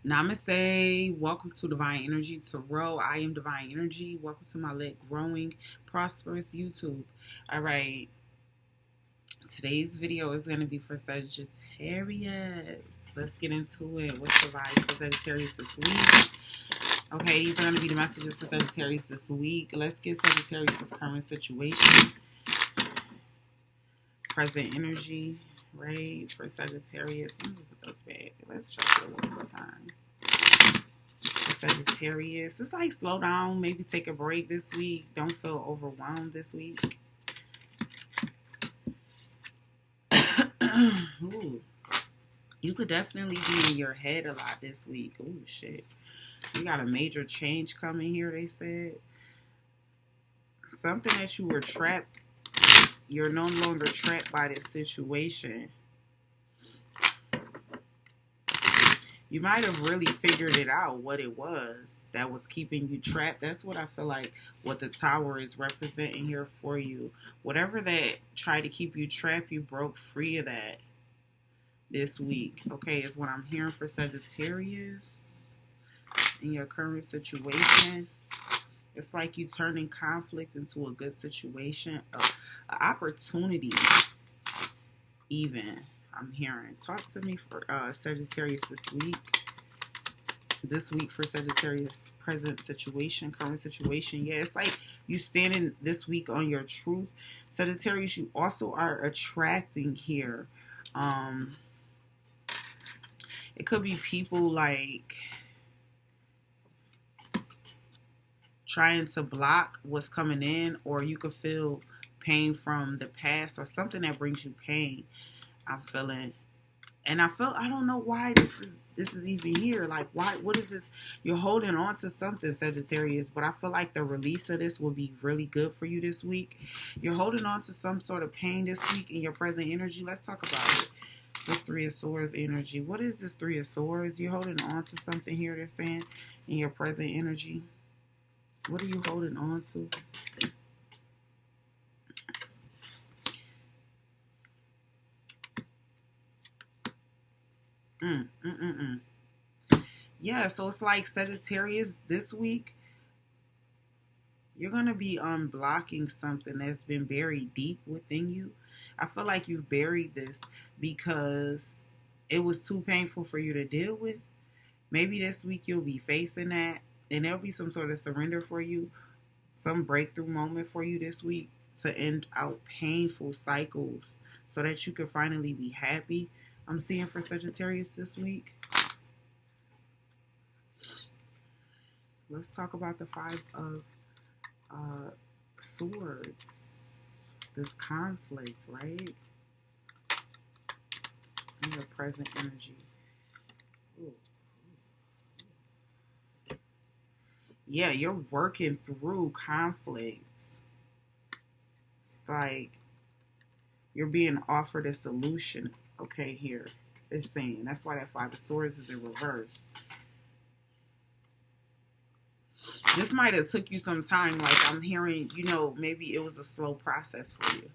Namaste. Welcome to Divine Energy Tarot. I am Divine Energy. Welcome to my lit, growing, prosperous YouTube. All right. Today's video is going to be for Sagittarius. Let's get into it. What's the vibe for Sagittarius this week? Okay, these are going to be the messages for Sagittarius this week. Let's get Sagittarius' current situation. Present energy, right? For Sagittarius. Let me put those back. Let's try it one more time. Sagittarius, it's like slow down, maybe take a break this week. Don't feel overwhelmed this week. Ooh. You could definitely be in your head a lot this week. Ooh, shit. You got a major change coming here, they said. Something that you were trapped, you're no longer trapped by this situation. You might have really figured it out, what it was that was keeping you trapped. That's what I feel like what the Tower is representing here for you. Whatever that tried to keep you trapped, you broke free of that this week. Okay, is what I'm hearing for Sagittarius in your current situation. It's like you turning conflict into a good situation, an opportunity even. I'm hearing. Talk to me for Sagittarius this week. This week for Sagittarius, present situation, current situation. Yeah, it's like you standing this week on your truth. Sagittarius, you also are attracting here. It could be people like trying to block what's coming in, or you could feel pain from the past or something that brings you pain. I'm feeling, and I don't know why this is even here. Like, why? What is this? You're holding on to something, Sagittarius, but I feel like the release of this will be really good for you this week. You're holding on to some sort of pain this week in your present energy. Let's talk about it. This Three of Swords energy. What is this Three of Swords? You're holding on to something here, they're saying, in your present energy. What are you holding on to? Yeah, so it's like Sagittarius this week, you're going to be unblocking something that's been buried deep within you. I feel like you've buried this because it was too painful for you to deal with. Maybe this week you'll be facing that, and there'll be some sort of surrender for you, some breakthrough moment for you this week to end out painful cycles so that you can finally be happy. I'm seeing for Sagittarius this week. Let's talk about the Five of Swords. This conflict, right? In your present energy. Ooh. Yeah, you're working through conflicts. It's like you're being offered a solution. Okay, here it's saying that's why that Five of Swords is in reverse. This might have took you some time. Like I'm hearing, maybe it was a slow process for you.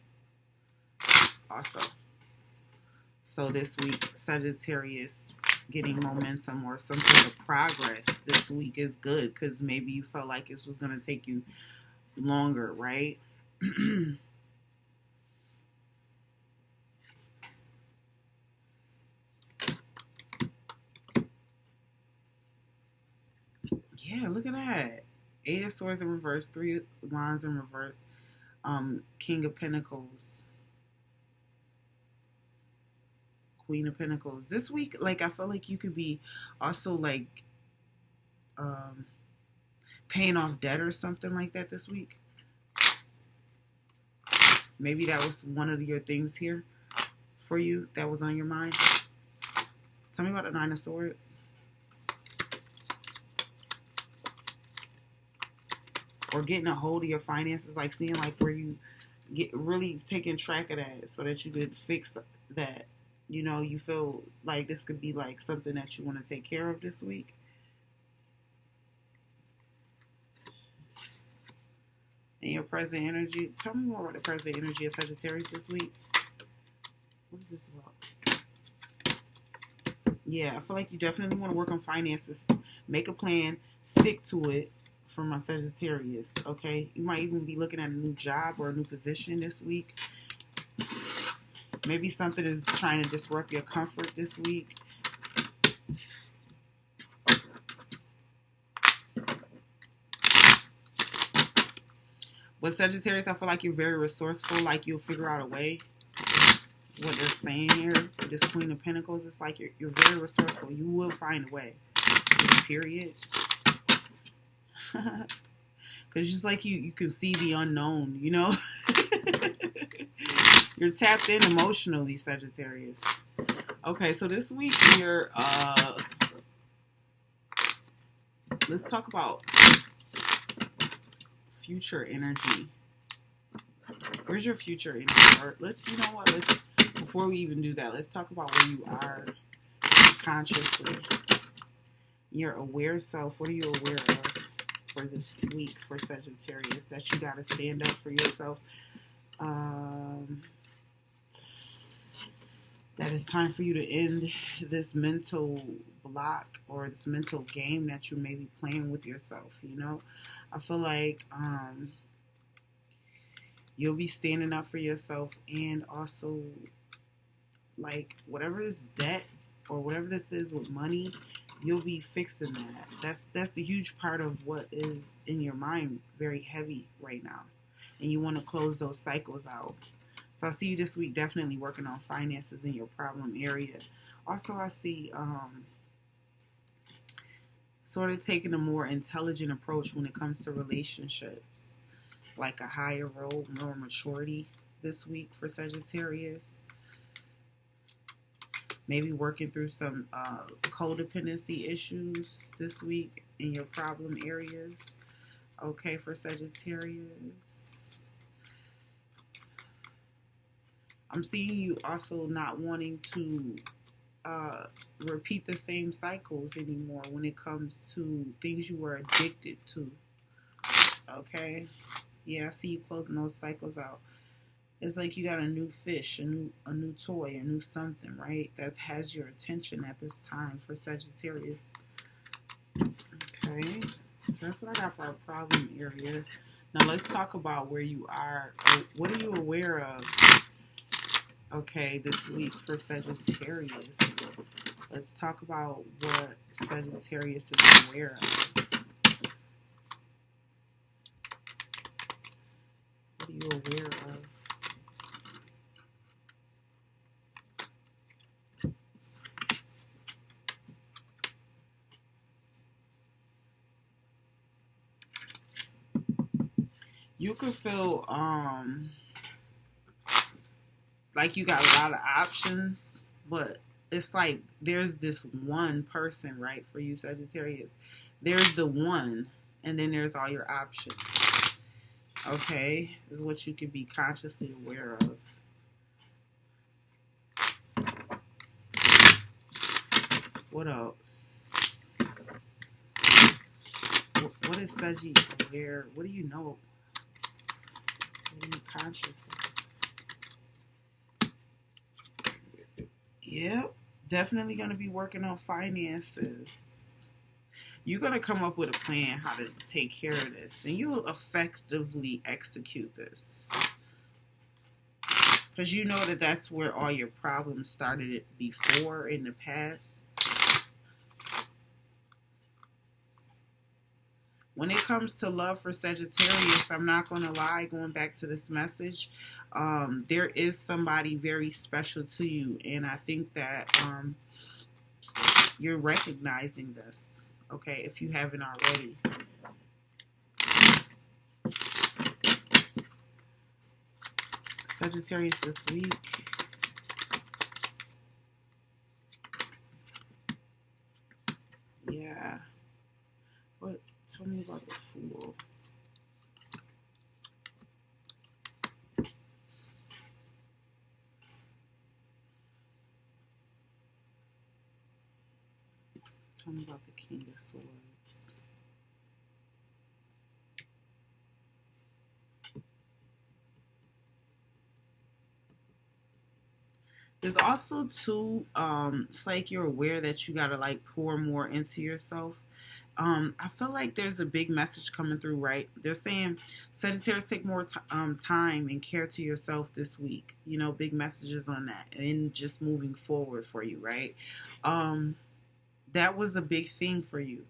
Also, so this week, Sagittarius getting momentum or some sort of progress this week is good because maybe you felt like this was going to take you longer, right? Yeah, look at that. Eight of Swords in reverse, Three Wands in reverse, King of Pentacles, Queen of Pentacles. This week, like, I feel like you could be also, like, paying off debt or something like that this week. Maybe that was one of your things here for you that was on your mind. Tell me about the Nine of Swords. Or getting a hold of your finances, like seeing like where you get really taking track of that so that you could fix that. You feel like this could be like something that you want to take care of this week. In your present energy, tell me more about the present energy of Sagittarius this week. What is this about? Yeah, I feel like you definitely want to work on finances. Make a plan, stick to it for my Sagittarius, okay? You might even be looking at a new job or a new position this week. Maybe something is trying to disrupt your comfort this week. But Sagittarius, I feel like you're very resourceful, like you'll figure out a way. What they're saying here, this Queen of Pentacles, it's like you're very resourceful. You will find a way. Period. Because just like you can see the unknown, you know? You're tapped in emotionally, Sagittarius. Okay, so this week you're, let's talk about future energy. Where's your future energy? Or you know what, before we even do that, let's talk about where you are consciously. Your aware self, what are you aware of for this week for Sagittarius that you got to stand up for yourself? That it's time for you to end this mental block or this mental game that you may be playing with yourself, you know? I feel like you'll be standing up for yourself, and also like whatever this debt or whatever this is with money, you'll be fixing that. That's the huge part of what is in your mind very heavy right now. And you want to close those cycles out. So I see you this week definitely working on finances in your problem area. Also, I see sort of taking a more intelligent approach when it comes to relationships. Like a higher role, more maturity this week for Sagittarius. Maybe working through some codependency issues this week in your problem areas. Okay, for Sagittarius. I'm seeing you also not wanting to repeat the same cycles anymore when it comes to things you were addicted to. Okay? Yeah, I see you closing those cycles out. It's like you got a new fish, a new toy, a new something, right? That has your attention at this time for Sagittarius. Okay, so that's what I got for our problem area. Now let's talk about where you are. What are you aware of? Okay, this week for Sagittarius. Let's talk about what Sagittarius is aware of. What are you aware of? You could feel like you got a lot of options, but it's like there's this one person, right, for you, Sagittarius. There's the one, and then there's all your options. Okay, is what you could be consciously aware of. What else? What is Sagittarius aware? What do you know? What are you conscious of? Yep, definitely going to be working on finances. You're going to come up with a plan how to take care of this, and you'll effectively execute this. Because you know that that's where all your problems started before in the past. When it comes to love for Sagittarius, I'm not going to lie, going back to this message, there is somebody very special to you. And I think that you're recognizing this, okay, if you haven't already. Sagittarius this week. Yeah. What? Tell me about the Fool. Tell me about the King of Swords. There's also too, it's like you're aware that you gotta like pour more into yourself. I feel like there's a big message coming through, right? They're saying Sagittarius, take more time and care to yourself this week. You know, big messages on that, and just moving forward for you, right? Um, that was a big thing for you.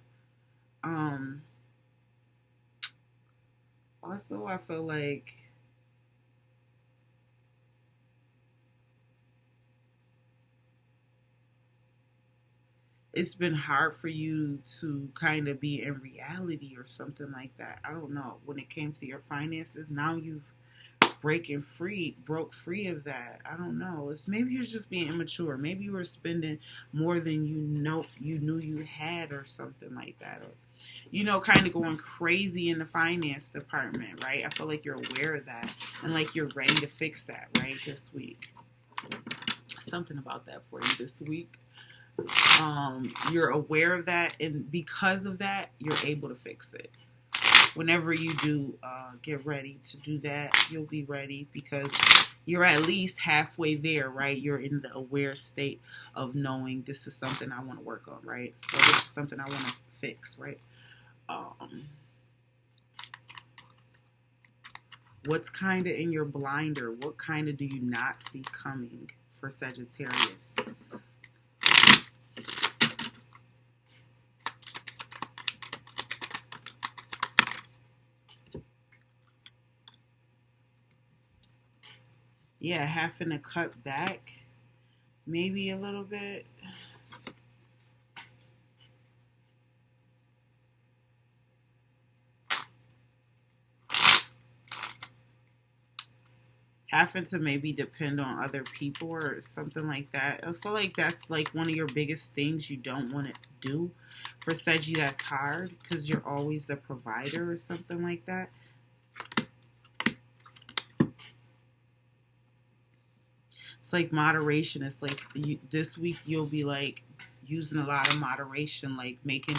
Um, Also, I feel like it's been hard for you to kind of be in reality or something like that. I don't know. When it came to your finances, now you've broke free of that. I don't know. It's maybe you're just being immature. Maybe you were spending more than you knew you had or something like that. Or kind of going crazy in the finance department, right? I feel like you're aware of that and like you're ready to fix that, right? This week. Something about that for you this week. You're aware of that, and because of that, you're able to fix it. Whenever you do get ready to do that, you'll be ready because you're at least halfway there, right? You're in the aware state of knowing this is something I want to work on, right? Or this is something I want to fix, right? What's kind of in your blinder? What kind of do you not see coming for Sagittarius? Yeah, having to cut back maybe a little bit. Having to maybe depend on other people or something like that. I feel like that's like one of your biggest things you don't want to do. For Seji, that's hard because you're always the provider or something like that. It's like moderation. It's like this week you'll be like using a lot of moderation, like making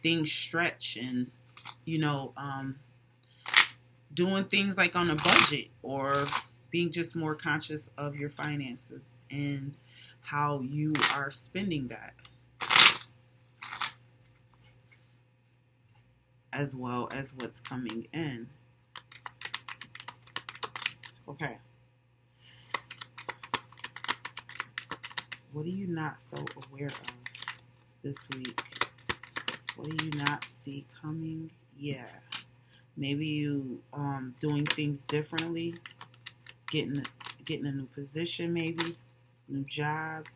things stretch and, doing things like on a budget or being just more conscious of your finances and how you are spending that, as well as what's coming in. Okay. What are you not so aware of this week? What do you not see coming? Yeah. Maybe you doing things differently, getting a new position, maybe new job.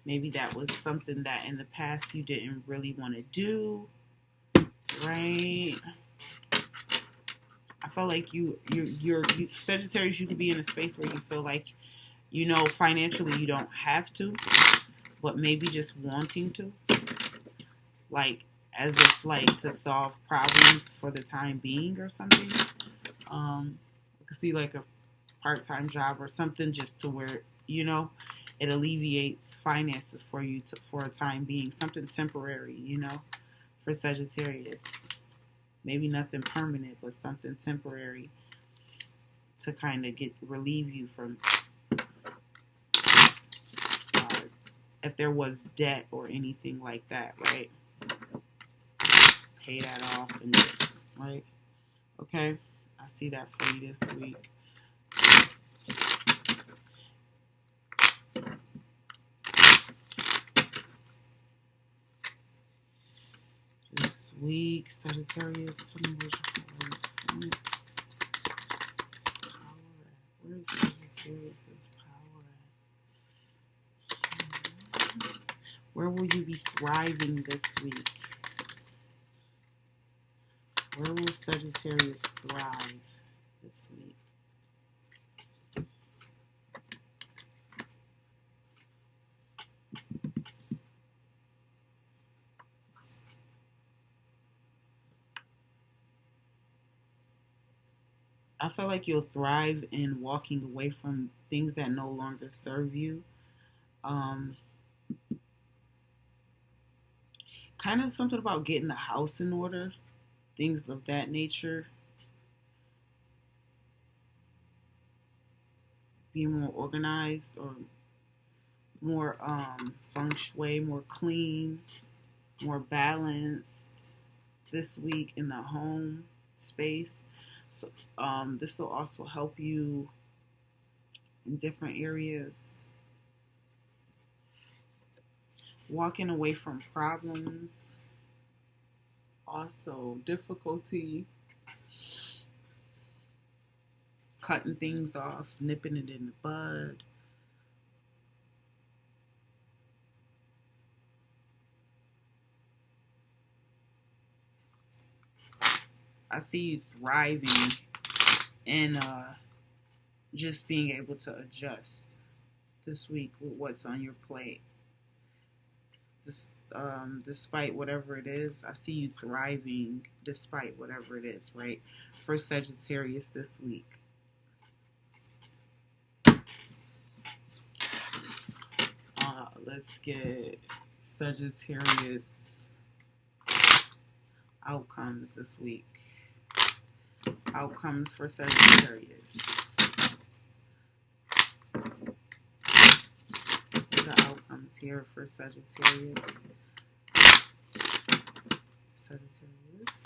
Maybe that was something that in the past you didn't really want to do, right? I feel like you Sagittarius, you could be in a space where you feel like, financially you don't have to, but maybe just wanting to, like as if like to solve problems for the time being or something. I could see like a part-time job or something just to where, it alleviates finances for you for a time being, something temporary, for Sagittarius. Maybe nothing permanent, but something temporary to kind of relieve you from if there was debt or anything like that, right? Pay that off and just, right? Okay, I see that for you this week. This week, Sagittarius, tell me what your power. Where is Sagittarius' power? Where will you be thriving this week? Where will Sagittarius thrive this week? I feel like you'll thrive in walking away from things that no longer serve you. Kind of something about getting the house in order, things of that nature. Being more organized or more feng shui, more clean, more balanced this week in the home space. So this will also help you in different areas. Walking away from problems, also difficulty, cutting things off, nipping it in the bud. I see you thriving and just being able to adjust this week with what's on your plate. Just despite whatever it is, I see you thriving despite whatever it is, right? For Sagittarius this week. Let's get Sagittarius outcomes this week. Outcomes for Sagittarius. The outcomes here for Sagittarius. Sagittarius.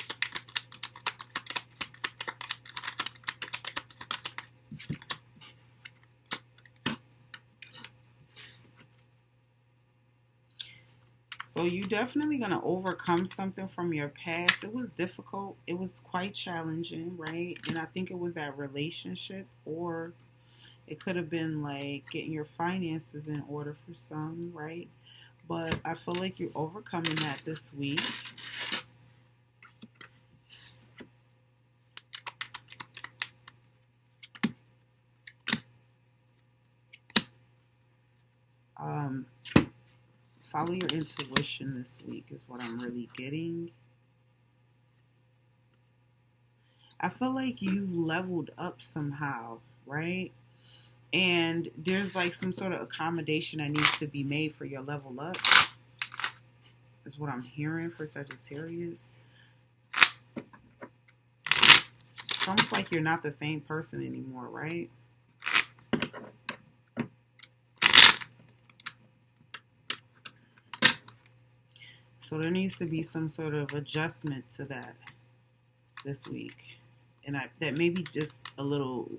So you're definitely going to overcome something from your past. It was difficult. It was quite challenging, right? And I think it was that relationship, or it could have been like getting your finances in order for some, right? But I feel like you're overcoming that this week. Follow your intuition this week is what I'm really getting. I feel like you've leveled up somehow, right? And there's like some sort of accommodation that needs to be made for your level up, is what I'm hearing for Sagittarius. It's almost like you're not the same person anymore, right? So there needs to be some sort of adjustment to that this week. And that may be just a little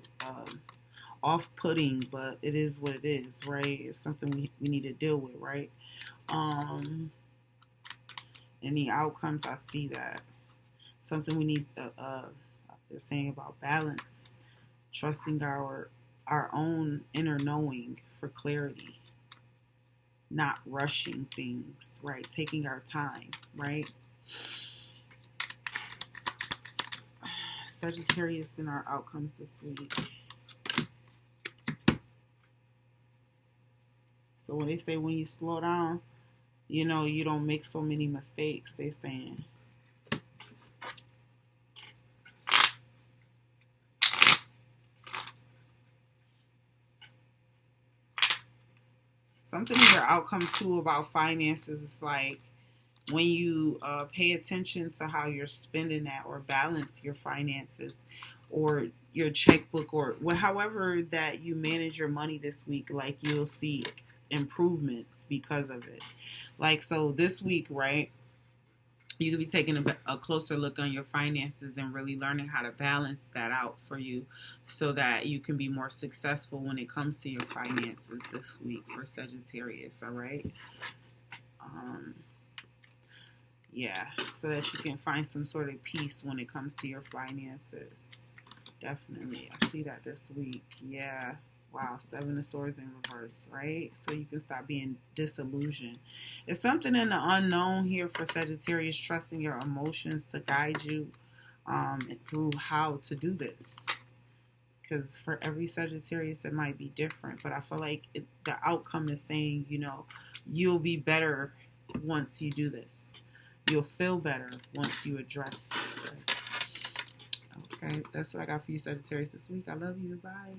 off-putting, but it is what it is, right? It's something we need to deal with, right? And the outcomes, I see that. Something we need, they're saying about balance, trusting our own inner knowing for clarity, not rushing things, right? Taking our time, right? Sagittarius in our outcomes this week. So when they say when you slow down, you know, you don't make so many mistakes, they're saying. Something in your outcome too about finances is like when you pay attention to how you're spending that, or balance your finances, or your checkbook, or however that you manage your money this week, like you'll see improvements because of it. Like, so this week, right, you could be taking a closer look on your finances and really learning how to balance that out for you so that you can be more successful when it comes to your finances this week for Sagittarius, all right? Yeah, so that you can find some sort of peace when it comes to your finances. Definitely. I see that this week. Yeah. Wow, 7 of Swords in reverse, right? So you can stop being disillusioned. It's something in the unknown here for Sagittarius, trusting your emotions to guide you through how to do this. Because for every Sagittarius, it might be different. But I feel like the outcome is saying, you know, you'll be better once you do this. You'll feel better once you address this. Right? Okay, that's what I got for you, Sagittarius, this week. I love you. Bye.